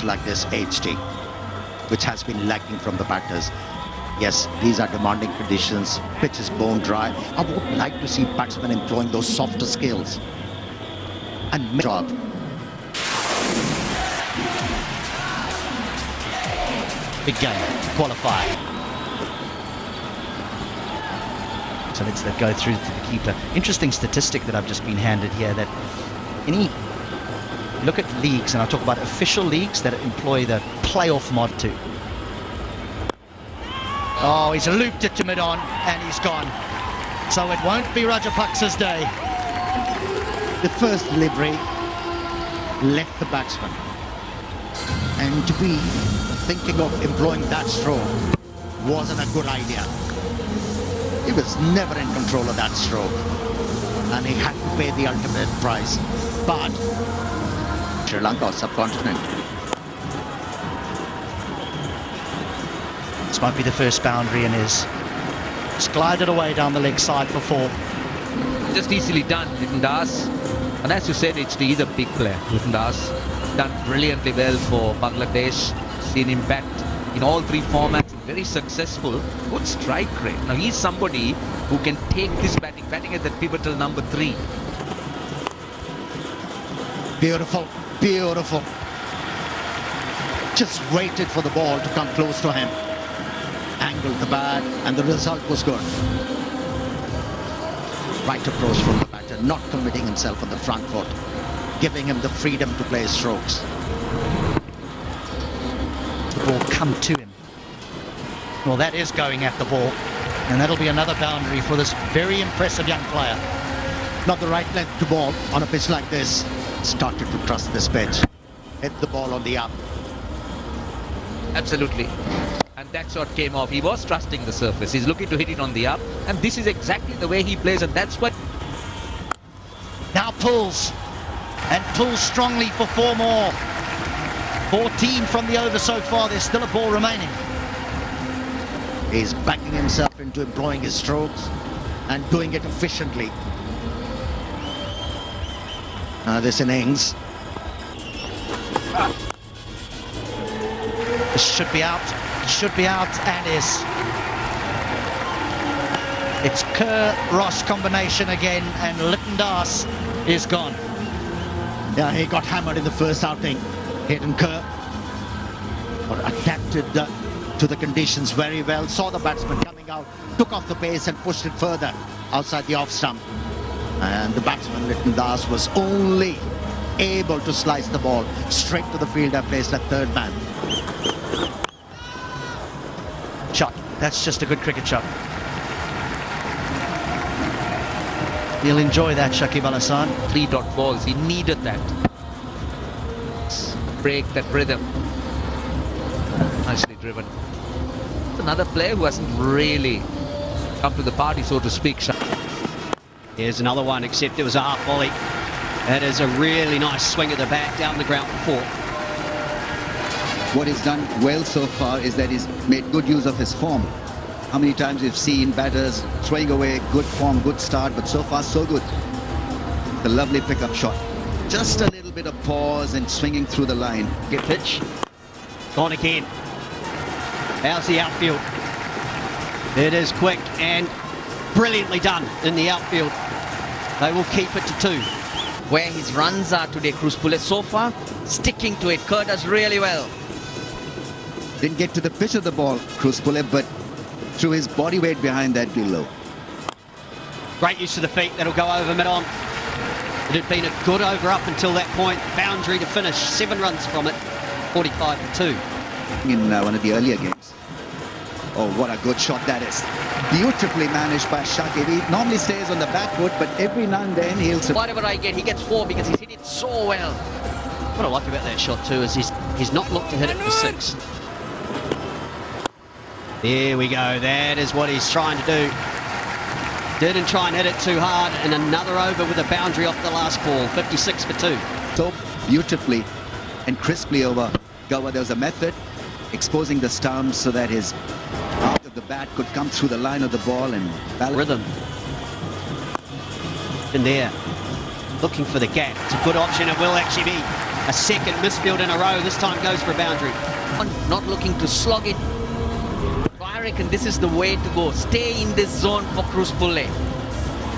like this HT, which has been lacking from the batters. Yes, these are demanding conditions. Pitch is bone dry. I would like to see batsmen employing those softer skills. And job. Big game, qualify. So let's go through to the keeper. Interesting statistic that I've just been handed here, that look at leagues, and I'll talk about official leagues that employ the playoff mod too. Oh, he's looped it to mid-on and he's gone. So it won't be Rajapaksa's day. The first delivery left the batsman. And to be thinking of employing that stroke wasn't a good idea. He was never in control of that stroke. And he had to pay the ultimate price. But Sri Lanka, subcontinent. This might be the first boundary in his. Just glided away down the leg side for 4. Just easily done, Das. And as you said, HT is a big player. Das done brilliantly well for Bangladesh. Seen him bat in all 3 formats. Very successful. Good strike rate. Now he's somebody who can take this batting at that pivotal number 3. Beautiful, beautiful. Just waited for the ball to come close to him. Angled the bat, and the result was good. Right approach from the batter, not committing himself on the front foot, giving him the freedom to play his strokes. The ball come to him. Well, that is going at the ball, and that'll be another boundary for this very impressive young player. Not the right length to ball on a pitch like this. Started to trust this pitch. Hit the ball on the up. Absolutely. And that shot came off. He was trusting the surface. He's looking to hit it on the up. And this is exactly the way he plays. And that's what... Now pulls. And pulls strongly for 4 more. 14 from the over so far. There's still a ball remaining. He's backing himself into employing his strokes and doing it efficiently. This innings. This should be out. Should be out, and is. It's Kerr-Ross combination again, and Litton Das is gone. Yeah, he got hammered in the first outing. Hayden Kerr adapted to the conditions very well. Saw the batsman coming out, took off the pace and pushed it further outside the off stump. And the batsman, Litton Das, was only able to slice the ball straight to the fielder, placed at third man. Shot. That's just a good cricket shot. He'll enjoy that, Shakib Al Hassan. 3-dot balls. He needed that. Break that rhythm. Nicely driven. Another player who hasn't really come to the party, so to speak. Here's another one, except it was a half volley. That is a really nice swing of the bat down the ground for 4. What he's done well so far is that he's made good use of his form. How many times we've seen batters throwing away good form, good start, but so far so good. The lovely pickup shot. Just a little bit of pause and swinging through the line. Good pitch. Gone again. How's the outfield? It is quick and brilliantly done in the outfield. They will keep it to 2. Where his runs are today, Cruz Pulle, so far, sticking to it. Kerr does really well. Didn't get to the pitch of the ball, Cruz Pulle, but threw his body weight behind that below. Great use of the feet. That'll go over mid-on. It had been a good over up until that point. Boundary to finish. 7 runs from it. 45 for 2. In one of the earlier games. Oh, what a good shot that is. Beautifully managed by Shakib. He normally stays on the back foot, but every now and then he'll... Whatever I get, he gets 4 because he's hit it so well. What I like about that shot too is he's not looked to hit it for 6. There we go. That is what he's trying to do. Didn't try and hit it too hard, and another over with a boundary off the last ball. 56 for 2. So beautifully and crisply over Galle. There was a method, exposing the stumps so that his out of the bat could come through the line of the ball and balance. Rhythm. In there. Looking for the gap. It's a good option. It will actually be A second misfield in a row. This time goes for a boundary. Not looking to slog it. I reckon this is the way to go. Stay in this zone for Cruz Pulle.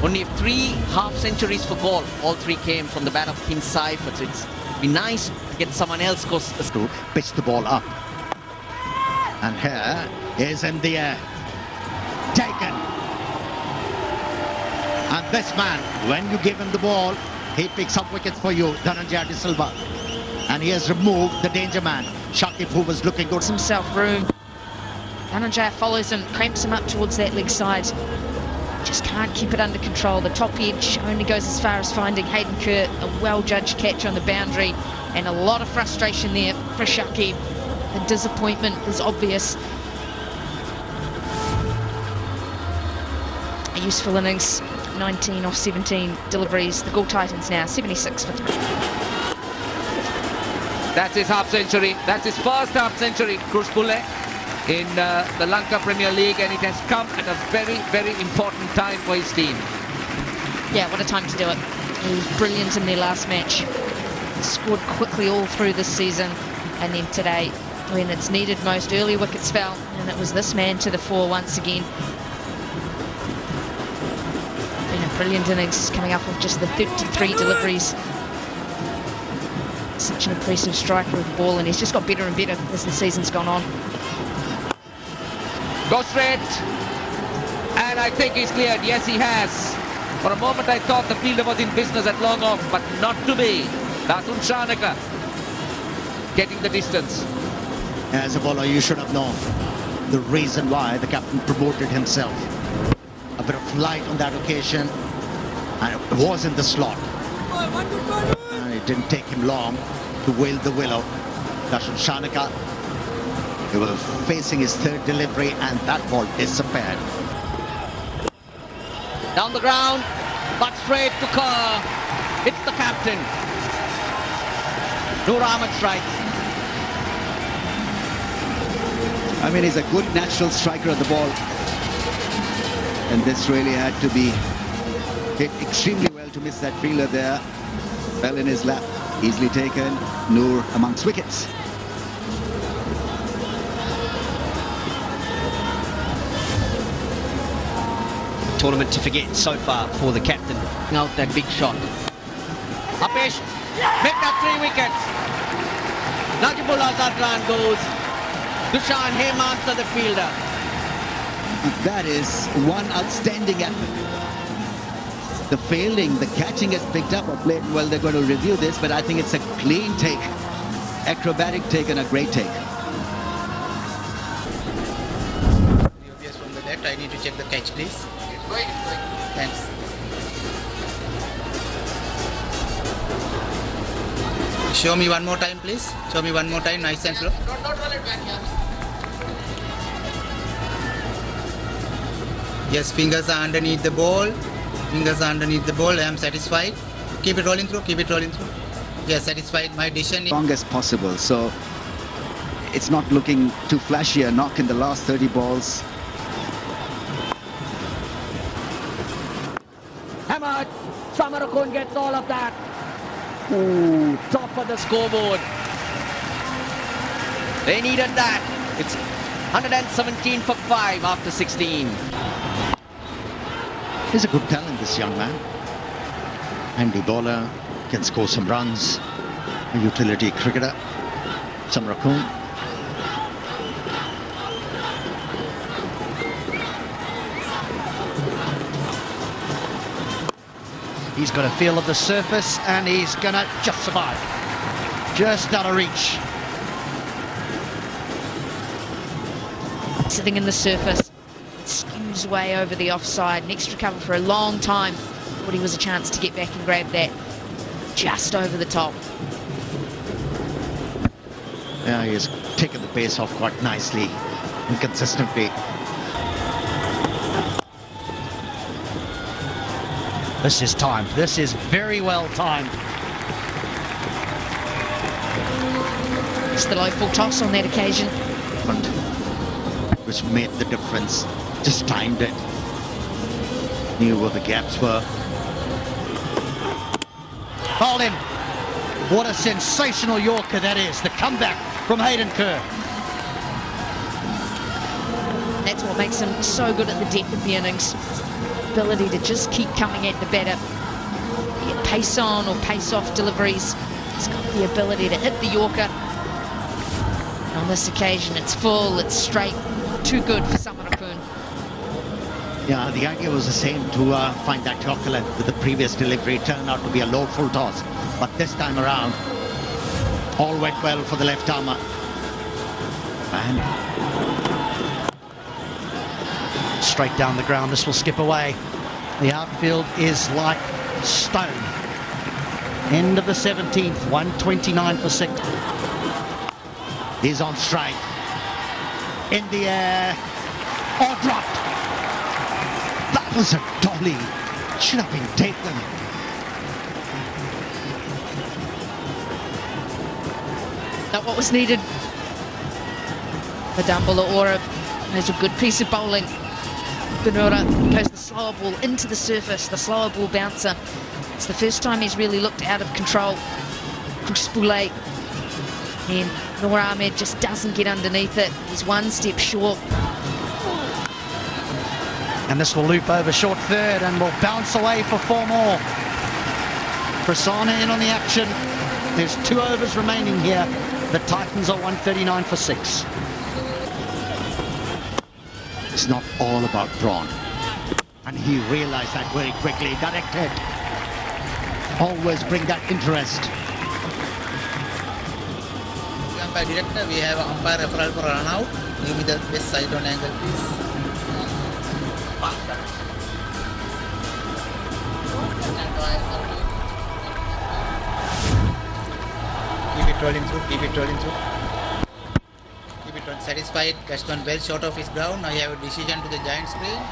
Only 3 half centuries for Galle. All 3 came from the bat of King Seifert. So it's be nice to get someone else close to pitch the ball up. And here is in the air. Taken. And this man, when you give him the ball, he picks up wickets for you, Dhananjaya De Silva. And he has removed the danger man, Shakib, who was looking good. Himself room. Dhananjaya follows him, cramps him up towards that leg side. Just can't keep it under control. The top edge only goes as far as finding Hayden Kerr, a well-judged catch on the boundary, and a lot of frustration there for Shakib. The disappointment is obvious. A useful innings, 19 off 17 deliveries. The Galle Titans now 76 for 3. That's his half century. That's his first half century, Cruz Pulle, in the Lanka Premier League, and it has come at a very, very important time for his team. Yeah, what a time to do it. He was brilliant in their last match. Scored quickly all through this season, and then today, when it's needed most, early wickets fell, and it was this man to the fore once again. Been a brilliant innings, coming up with just the 33 deliveries. Such an impressive striker with the ball, and he's just got better and better as the season's gone on. Go straight, and I think he's cleared. Yes, he has. For a moment I thought the fielder was in business at long off, but not to be. Dasun Shanaka getting the distance. As a bowler, you should have known the reason why the captain promoted himself. A bit of light on that occasion, and it was in the slot. And it didn't take him long to wield the willow. Dasun Shanaka, he was facing his third delivery, and that ball disappeared. Down the ground, but straight to Kerr. It's the captain. Noor Ahmed strikes. I mean, he's a good natural striker of the ball. And this really had to be hit extremely well to miss that fielder there. Fell in his lap, easily taken. Noor amongst wickets. Tournament to forget so far for the captain. Out that big shot. Apesh picked up 3 wickets. Najibullah Zadran goes. Dushan Hemant, the fielder. That is one outstanding effort. The fielding, the catching is picked up or played well. They're going to review this, but I think it's a clean take. Acrobatic take and a great take. Yes, from the left, I need to check the catch, please. It's going. Thanks. Show me one more time, please. Show me one more time, nice and slow. Don't run it back here. Yes, fingers are underneath the ball. Fingers are underneath the ball. I am satisfied. Keep it rolling through. Keep it rolling through. Yes, satisfied. My decision is Long as possible. So it's not looking too flashy. A knock in the last 30 balls. Hamad. Samarakun gets all of that. Ooh, top of the scoreboard. They needed that. It's 117 for 5 after 16. He's a good talent, this young man. Handy bowler, can score some runs. A utility cricketer, Samarakun. He's got a feel of the surface, and he's going to just survive. Just out of reach. Sitting in the surface, it skews way over the offside. Next recover for a long time. Thought he was a chance to get back and grab that. Just over the top. Yeah, he has taken the pace off quite nicely and consistently. This is timed. This is very well timed. It's the low full toss on that occasion. Which made the difference. Just timed it. Knew where the gaps were. Bowled him. What a sensational Yorker that is. The comeback from Hayden Kerr. That's what makes him so good at the depth of the innings. Ability to just keep coming at the batter. Get pace on or pace off deliveries. He's got the ability to hit the Yorker. And on this occasion, it's full, it's straight. Too good for Samarakun. Yeah, the idea was the same to find that Yorker length with the previous delivery. It turned out to be a low full toss. But this time around, all went well for the left armer. And Straight down the ground, this will skip away. The outfield is like stone. End of the 17th, 129 for 6. he's on strike. In the air. Or dropped. That was a dolly. Should have been taken. Not what was needed. The dambulla Ora has a good piece of bowling. Benura goes the slower ball into the surface, the slower ball bouncer. It's the first time he's really looked out of control. Kruspule. And Noor Ahmed just doesn't get underneath it. He's one step short. And this will loop over short third and will bounce away for 4 more. Prasanna in on the action. There's 2 overs remaining here. The Titans are 139 for 6. It's not all about Braun. And he realized that very quickly. Directed. Always bring that interest. Umpire director, we have umpire referral for run out. Give me the best side on angle, please. Keep it rolling through, keep it rolling through. Keep it on satisfied, batsman well short of his ground. Now you have a decision to the giant screen.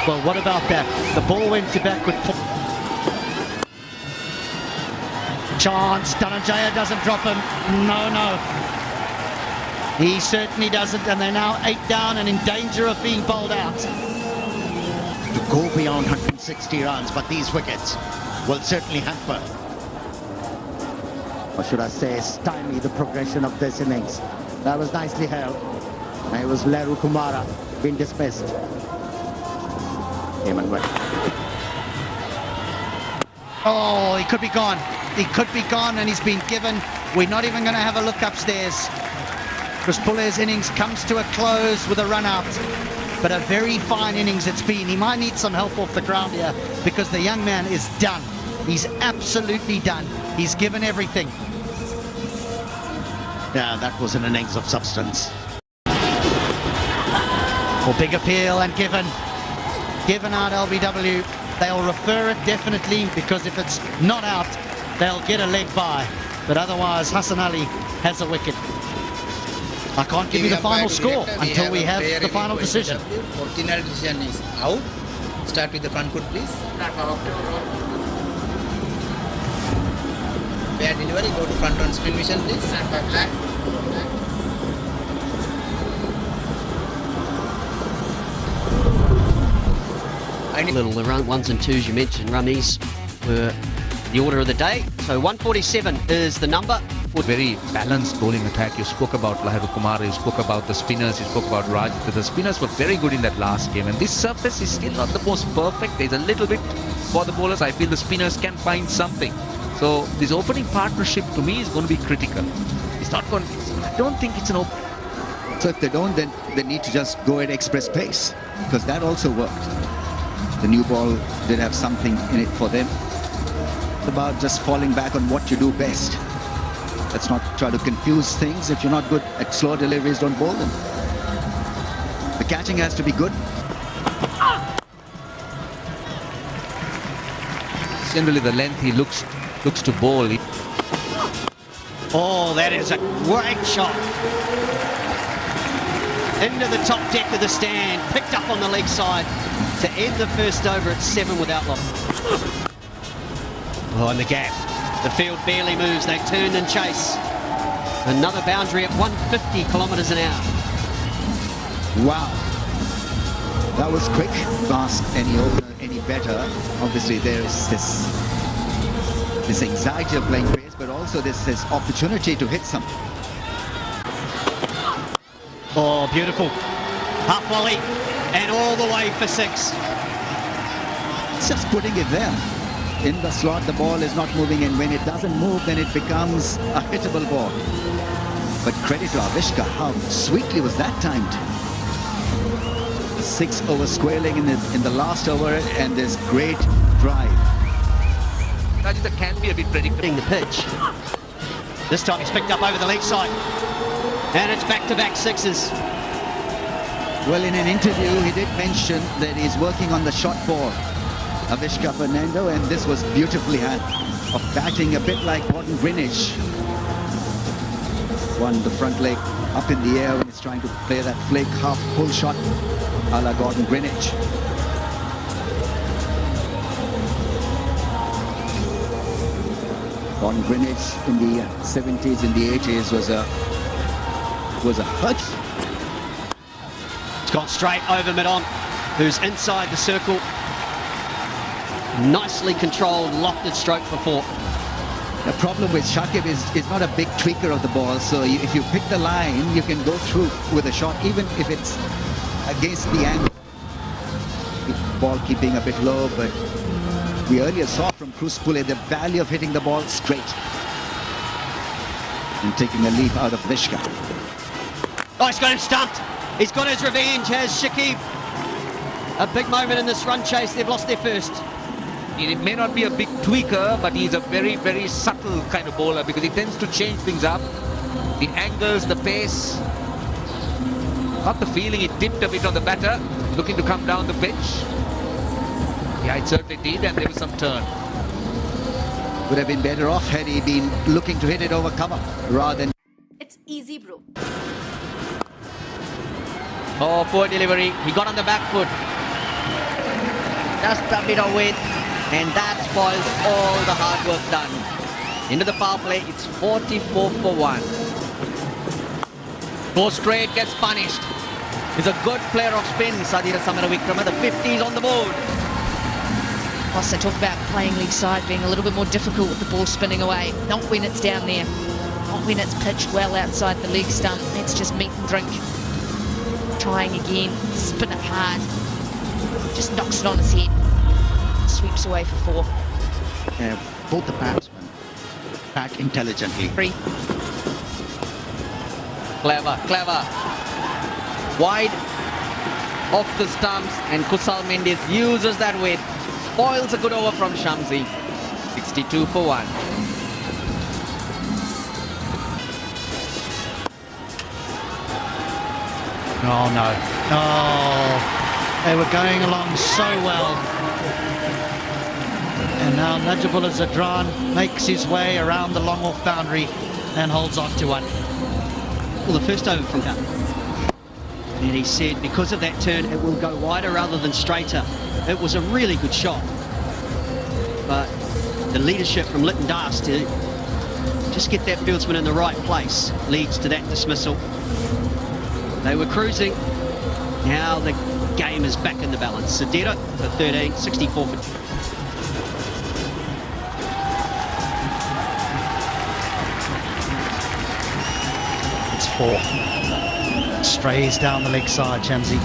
Well, what about that? The ball went to backward. Chance. Dhananjaya doesn't drop him. No. He certainly doesn't, and they're now 8 down and in danger of being bowled out. To go beyond 160 runs, but these wickets will certainly hamper, or should I say stymie, the progression of this innings. That was nicely held. And it was Leru Kumara being dismissed. Oh, he could be gone. He could be gone, and he's been given. We're not even going to have a look upstairs. Kruspule's innings comes to a close with a run out. But a very fine innings it's been. He might need some help off the ground here because the young man is done. He's absolutely done. He's given everything. Yeah, that was an innings of substance. For big appeal and given out LBW. They'll refer it definitely because if it's not out, they'll get a leg by. But otherwise, Hassan Ali has a wicket. I can't give you the final score until we have the final decision. Final decision is out. Start with the front foot, please. Fair delivery, go to front on spin vision, please. Little, the ones and twos you mentioned, Rummies, were the order of the day. So 147 is the number. Very balanced bowling attack. You spoke about Lahiru Kumar, you spoke about the spinners, you spoke about Raj. The spinners were very good in that last game, and this surface is still not the most perfect. There's a little bit for the bowlers. I feel the spinners can find something. So this opening partnership to me is going to be critical. It's not going. I don't think it's an open. So if they don't, then they need to just go at express pace, because that also worked. The new ball did have something in it for them. It's about just falling back on what you do best. Let's not try to confuse things. If you're not good at slow deliveries, don't bowl them. The catching has to be good. Generally, the length he looks to bowl. Oh, that is a great shot. Into the top deck of the stand, picked up on the leg side to end the first over at 7 without loss. Oh, and the gap. The field barely moves. They turn and chase. Another boundary at 150 kilometres an hour. Wow. That was quick. Ask any owner any better. Obviously, there is this anxiety of playing pace, but also this opportunity to hit some. Oh, beautiful. Half volley and all the way for 6. It's just putting it there. In the slot, the ball is not moving, and when it doesn't move, then it becomes a hittable ball. But credit to Avishka, how sweetly was that timed. 6 over squaring in the last over, and this great drive. Rajitha can be a bit predictable. The pitch. This time he's picked up over the leg side. And it's back-to-back 6s. Well, in an interview, he did mention that he's working on the short ball. Avishka Fernando, and this was beautifully had of batting a bit like Gordon Greenwich. One, the front leg up in the air when he's trying to play that flick half pull shot a la Gordon Greenwich. Gordon Greenwich in the 70s, in the 80s was a hurt. It's gone straight over mid-on, who's inside the circle. Nicely controlled, lofted stroke for 4. The problem with Shakib is not a big tweaker of the ball, so if you pick the line, you can go through with a shot, even if it's against the angle. The ball keeping a bit low, but we earlier saw from Cruz Pule the value of hitting the ball straight and taking a leap out of Vishka. Oh, he's got him stumped. He's got his revenge, has Shakib. A big moment in this run chase. They've lost their first. It may not be a big tweaker, but he's a very, very subtle kind of bowler because he tends to change things up. The angles, the pace. Got the feeling he dipped a bit on the batter, looking to come down the pitch. Yeah, it certainly did, and there was some turn. Would have been better off had he been looking to hit it over cover rather than... It's easy, bro. Oh, poor delivery. He got on the back foot. Just a bit of weight. And that spoils all the hard work done. Into the power play, it's 44 for 1. 4 straight gets punished. He's a good player of spin, Sadira Samaravikrama. The 50s on the board. Plus, they talk about playing league side being a little bit more difficult with the ball spinning away. Not when it's down there. Not when it's pitched well outside the leg stump. It's just meat and drink. Trying again. Spin it hard. Just knocks it on his head. Sweeps away for 4. Both the batsmen bat intelligently. 3. Clever, clever. Wide off the stumps, and Kusal Mendes uses that weight. Spoils a good over from Shamsi. 62 for 1. Oh, no. Oh, they were going along so well. And now Najibullah Zadran makes his way around the long off boundary and holds on to one. Well, the first over from Galle. And he said because of that turn, it will go wider rather than straighter. It was a really good shot. But the leadership from Litton Das to just get that fieldsman in the right place leads to that dismissal. They were cruising. Now the game is back in the balance. Sadira for 13, 64 for... It's 4. Strays down the leg side, Shamsi.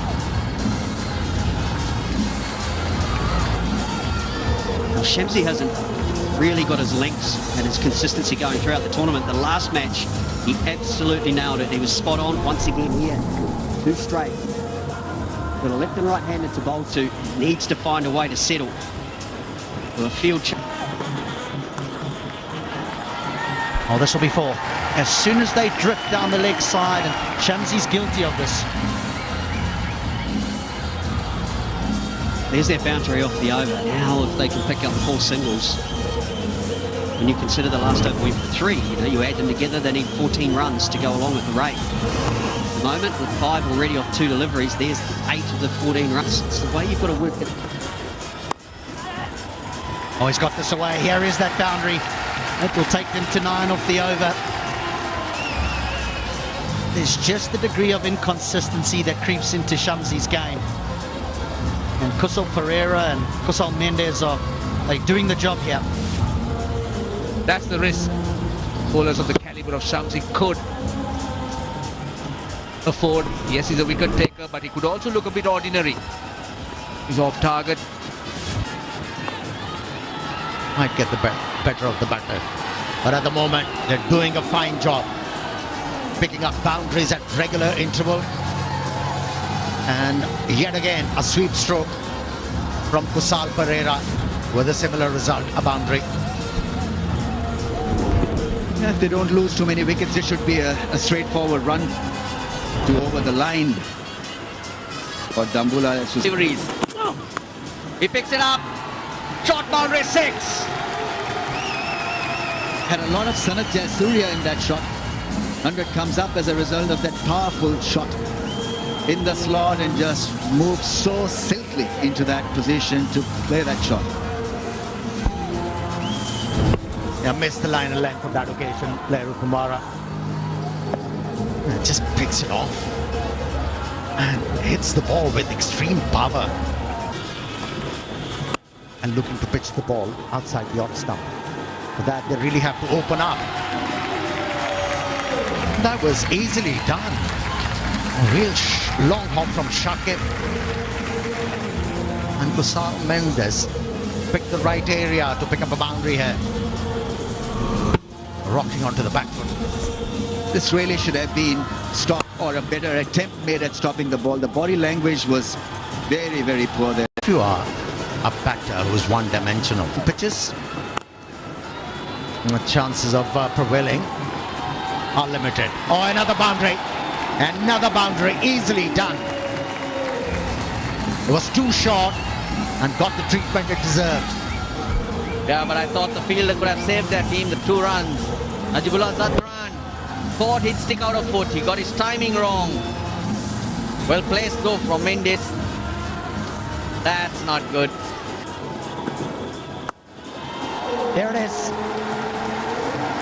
Now Shamsi hasn't really got his lengths and his consistency going throughout the tournament. The last match, he absolutely nailed it. He was spot on once again here. 2 straight. Got a left and right-hander to bowl to. Needs to find a way to settle. With a field change. Oh, this will be 4. As soon as they drift down the leg side, and Shamsi's guilty of this. There's their boundary off the over. Now if they can pick up 4 singles. When you consider the last over went for 3, you add them together, they need 14 runs to go along with the rate. At the moment, with 5 already off 2 deliveries, there's 8 of the 14 runs. It's the way you've got to work it. Oh, he's got this away. Here is that boundary. It will take them to 9 off the over. there's just the degree of inconsistency that creeps into Shamsi's game. And Kusal Pereira and Kusal Mendes are doing the job here. That's the risk bowlers of the caliber of Shamsi could afford. Yes, he's a wicket taker, but he could also look a bit ordinary. He's off target. Might get the better of the batter. But at the moment, they're doing a fine job. Picking up boundaries at regular interval. And yet again, a sweep stroke from Kusal Pereira with a similar result, a boundary. Yeah, if they don't lose too many wickets, it should be a straightforward run to over the line. For dambulla, it's just... Deliveries. He picks it up. Short boundary 6. Had a lot of Sanat Jayasuriya in that shot. 100 comes up as a result of that powerful shot in the slot and just moves so silkily into that position to play that shot. Yeah, missed the line of length on that occasion, Leru Kumara. Just picks it off and hits the ball with extreme power. And looking to pitch the ball outside the off stump. For that, they really have to open up. That was easily done. A real long hop from Shakib. And Kusal Mendes picked the right area to pick up a boundary here. Rocking onto the back foot. This really should have been stopped, or a better attempt made at stopping the ball. The body language was very, very poor there. If you are a batter who's one-dimensional pitches, the chances of prevailing are limited. Oh, another boundary. Another boundary, easily done. It was too short and got the treatment it deserved. Yeah, but I thought the fielder could have saved their team, the 2 runs. Najibullah Zadran thought he'd stick out of foot. He got his timing wrong. Well placed though from Mendes. That's not good. There it is.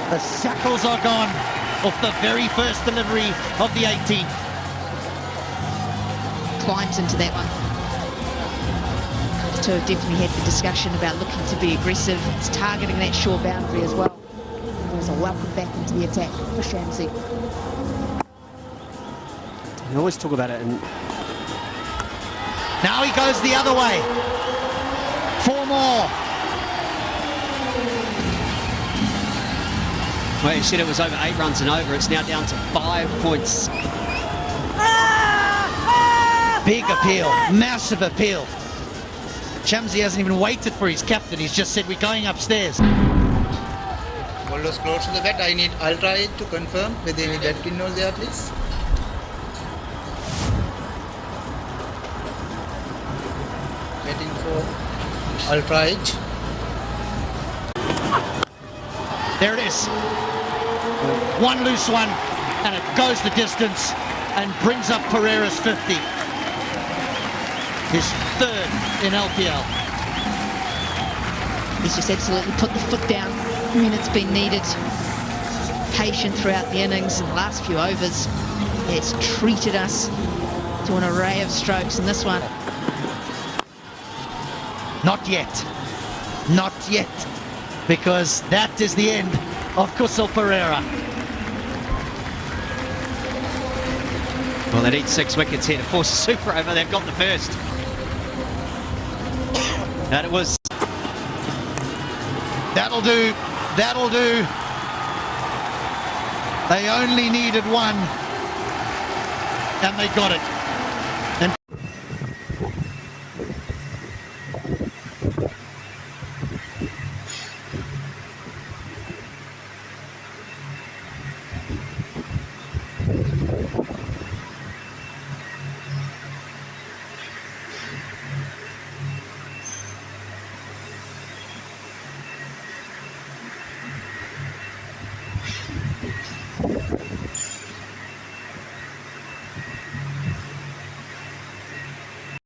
The shackles are gone off the very first delivery of the 18th. Climbs into that one. To have definitely had the discussion about looking to be aggressive. It's targeting that short boundary as well. There's a welcome back into the attack for Shamsi. We always talk about it, and now he goes the other way. 4 more. well, you said it was over 8 runs and over. It's now down to 5 points. Big appeal, massive appeal. Shamsi hasn't even waited for his captain. He's just said, we're going upstairs. Bowlers close to the bat. I need ultra edge to confirm whether any dead pin was there, please. Waiting for ultra edge. There it is. One loose one, and it goes the distance and brings up Pereira's 50. His 3rd in LPL. He's just absolutely put the foot down when it's been needed. Patient throughout the innings and the last few overs. It's treated us to an array of strokes in this one. Not yet. Not yet. Because that is the end of Kusal Pereira. Well, they need 6 wickets here to force a super over. They've got the first. And it was... That'll do. That'll do. They only needed 1. And they got it.